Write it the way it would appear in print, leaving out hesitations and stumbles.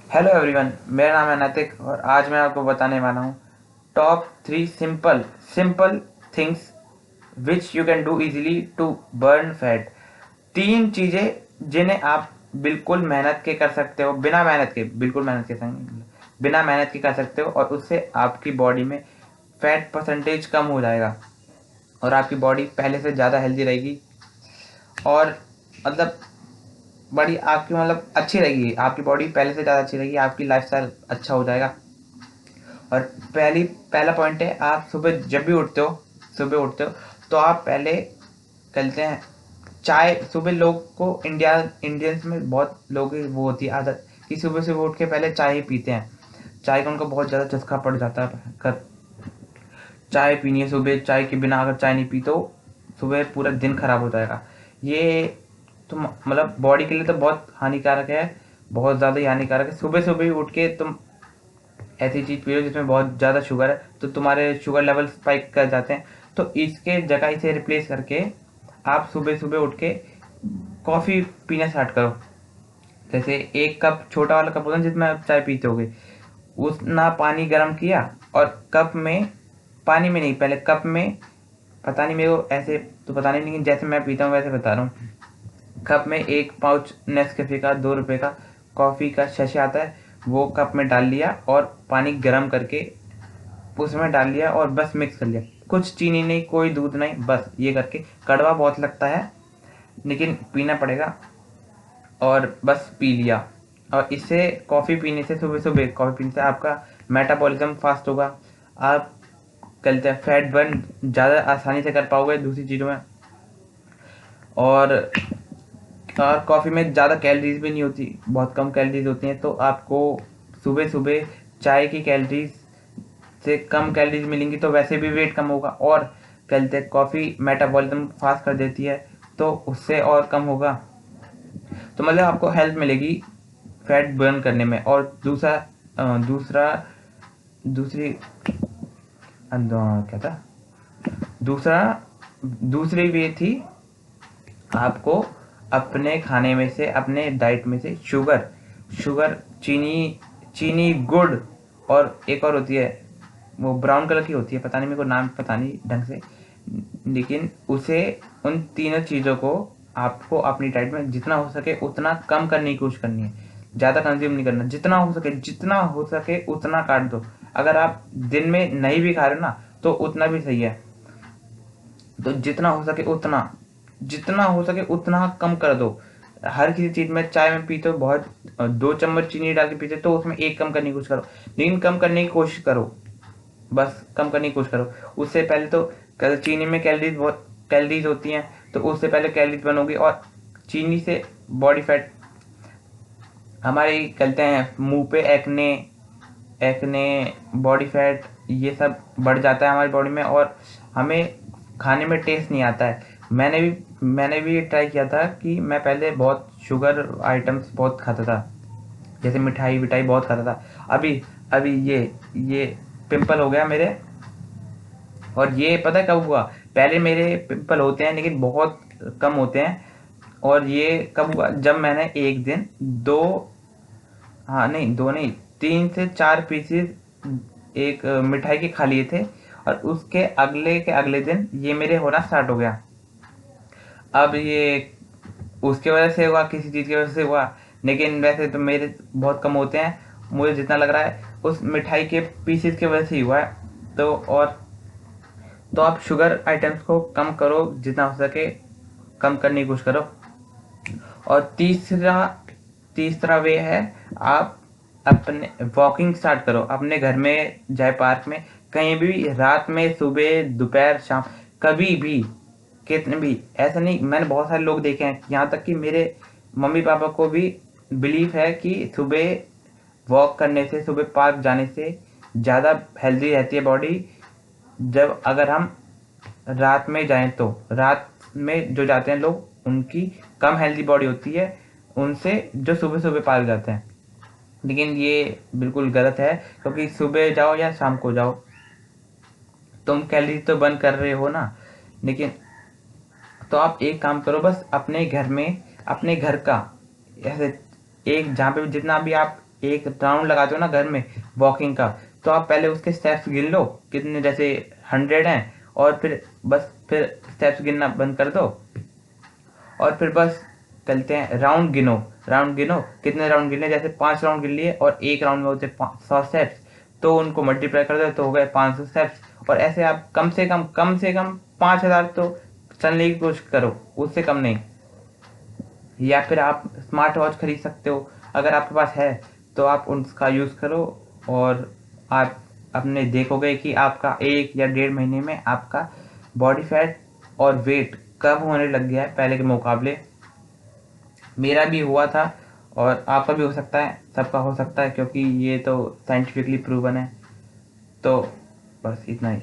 Hello everyone, मेरा नाम है नैतिक और आज मैं आपको बताने वाला हूँ top 3 simple simple things which you can do easily to burn fat. 3 चीज़ें जिन्हें आप बिल्कुल मेहनत के कर सकते हो, बिना मेहनत के, बिल्कुल मेहनत के संग बिना मेहनत के कर सकते हो और उससे आपकी बॉडी में फैट परसेंटेज कम हो जाएगा और आपकी बॉडी पहले से ज़्यादा हेल्दी रहेगी और मतलब बड़ी आपकी मतलब अच्छी रहेगी। आपकी बॉडी पहले से ज़्यादा अच्छी रहेगी, आपकी लाइफस्टाइल अच्छा हो जाएगा। और पहला पॉइंट है, आप सुबह उठते हो तो आप पहले करते हैं चाय। सुबह लोग को इंडियंस में बहुत लोगों की वो होती है आदत कि सुबह सुबह उठ के पहले चाय ही पीते हैं। चाय का उनको बहुत ज़्यादा चस्का पड़ जाता है। कर चाय पीनी है सुबह, चाय के बिना अगर चाय नहीं पी तो सुबह पूरा दिन खराब हो जाएगा। ये तो मतलब बॉडी के लिए तो बहुत हानिकारक है, बहुत ज़्यादा ही हानिकारक है। सुबह सुबह ही उठ के तुम ऐसी चीज़ पियो जिसमें बहुत ज़्यादा शुगर है तो तुम्हारे शुगर लेवल स्पाइक कर जाते हैं। तो इसके जगह इसे रिप्लेस करके आप सुबह सुबह उठ के कॉफ़ी पीना स्टार्ट करो। जैसे एक कप, छोटा वाला कप होता है जिसमें आप चाय पीते होगे, उतना पानी गर्म किया और कप में, पानी में नहीं, पहले कप में, पता नहीं मेरे को ऐसे तो पता नहीं लेकिन जैसे मैं पीता हूँ वैसे बता रहा हूँ। कप में एक पाउच नेस्कैफे का 2 रुपए का कॉफ़ी का शैशे आता है, वो कप में डाल लिया और पानी गर्म करके उसमें डाल लिया और बस मिक्स कर लिया। कुछ चीनी नहीं, कोई दूध नहीं, बस ये करके। कड़वा बहुत लगता है लेकिन पीना पड़ेगा और बस पी लिया। और इससे कॉफ़ी पीने से, सुबह सुबह कॉफ़ी पीने से आपका मेटाबॉलिज्म फास्ट होगा। आप कहते हैं फैट बर्न ज़्यादा आसानी से कर पाओगे दूसरी चीज़ों में। और कॉफ़ी में ज़्यादा कैलोरीज भी नहीं होती, बहुत कम कैलोरीज होती हैं। तो आपको सुबह सुबह चाय की कैलोरीज से कम कैलोरीज मिलेंगी तो वैसे भी वेट कम होगा। और कहते हैं कॉफ़ी मेटाबॉलिज्म फास्ट कर देती है तो उससे और कम होगा। तो मतलब आपको हेल्प मिलेगी फैट बर्न करने में। और दूसरा दूसरी क्या था, दूसरा दूसरी वे थी, आपको अपने खाने में से, अपने डाइट में से शुगर, चीनी, गुड़, और एक और होती है वो ब्राउन कलर की होती है, पता नहीं मेरे को नाम पता नहीं ढंग से, लेकिन उसे, उन तीनों चीज़ों को आपको अपनी डाइट में जितना हो सके उतना कम करने की कोशिश करनी है। ज़्यादा कंज्यूम नहीं करना, जितना हो सके उतना काट दो। अगर आप दिन में नहीं भी खा रहे हो ना तो उतना भी सही है। तो जितना हो सके उतना कम कर दो। हर किसी चीज़ में, चाय में पीते हो बहुत 2 चम्मच चीनी डाल के पीते तो उसमें एक कम करने की कोशिश करो, लेकिन कम करने की कोशिश करो, बस कम करने की कोशिश करो। उससे पहले तो चीनी में कैलोरीज होती हैं, तो उससे पहले कैलोरीज बनोगी और चीनी से बॉडी फैट, हमारे कहते हैं मुंह पे एक्ने, एक्ने बॉडी फैट, ये सब बढ़ जाता है हमारी बॉडी में और हमें खाने में टेस्ट नहीं आता है। मैंने भी ट्राई किया था कि मैं पहले बहुत शुगर आइटम्स बहुत खाता था, जैसे मिठाई विठाई बहुत खाता था। अभी अभी ये पिंपल हो गया मेरे। और ये पता है कब हुआ? पहले मेरे पिंपल होते हैं लेकिन बहुत कम होते हैं। और ये कब हुआ? जब मैंने एक दिन दो, हाँ नहीं, दो नहीं, 3 से 4 पीसेस एक मिठाई के खा लिए थे और उसके अगले के अगले दिन ये मेरे होना स्टार्ट हो गया। अब ये उसके वजह से हुआ, किसी चीज़ की वजह से हुआ, लेकिन वैसे तो मेरे बहुत कम होते हैं। मुझे जितना लग रहा है उस मिठाई के पीसेस की वजह से ही हुआ है। तो आप शुगर आइटम्स को कम करो, जितना हो सके कम करने की कोशिश करो। और तीसरा तीसरा वे है, आप अपने वॉकिंग स्टार्ट करो अपने घर में, चाहे पार्क में, कहीं भी, रात में, सुबह, दोपहर, शाम, कभी भी, कितने भी। ऐसा नहीं, मैंने बहुत सारे लोग देखे हैं, यहाँ तक कि मेरे मम्मी पापा को भी बिलीव है कि सुबह वॉक करने से, सुबह पार्क जाने से ज़्यादा हेल्दी रहती है बॉडी। जब अगर हम रात में जाएं तो रात में जो जाते हैं लोग उनकी कम हेल्दी बॉडी होती है उनसे जो सुबह सुबह पार्क जाते हैं। लेकिन ये बिल्कुल गलत है, क्योंकि सुबह जाओ या शाम को जाओ, तुम कैलोरी तो बर्न कर रहे हो ना। लेकिन तो आप एक काम करो, बस अपने घर में, अपने घर का, ऐसे एक, जहाँ पे भी जितना भी आप एक राउंड लगाते हो ना घर में वॉकिंग का, तो आप पहले उसके स्टेप्स गिन लो कितने, जैसे 100 हैं, और फिर स्टेप्स गिनना बंद कर दो, और फिर बस चलते हैं राउंड गिनो। राउंड गिनो कितने राउंड गिने, जैसे 5 राउंड गिन लिए और एक राउंड में होते 100 स्टेप्स, तो उनको मल्टीप्लाई कर दो तो हो गए 500 स्टेप्स। और ऐसे आप कम से कम 5000 तो चलने की कोशिश करो, उससे कम नहीं। या फिर आप स्मार्ट वॉच खरीद सकते हो, अगर आपके पास है तो आप उसका यूज़ करो, और आप अपने देखोगे कि आपका 1 या 1.5 महीने में आपका बॉडी फैट और वेट कम होने लग गया है पहले के मुकाबले। मेरा भी हुआ था, और आपका भी हो सकता है, सबका हो सकता है, क्योंकि ये तो साइंटिफिकली प्रूवन है। तो बस इतना ही।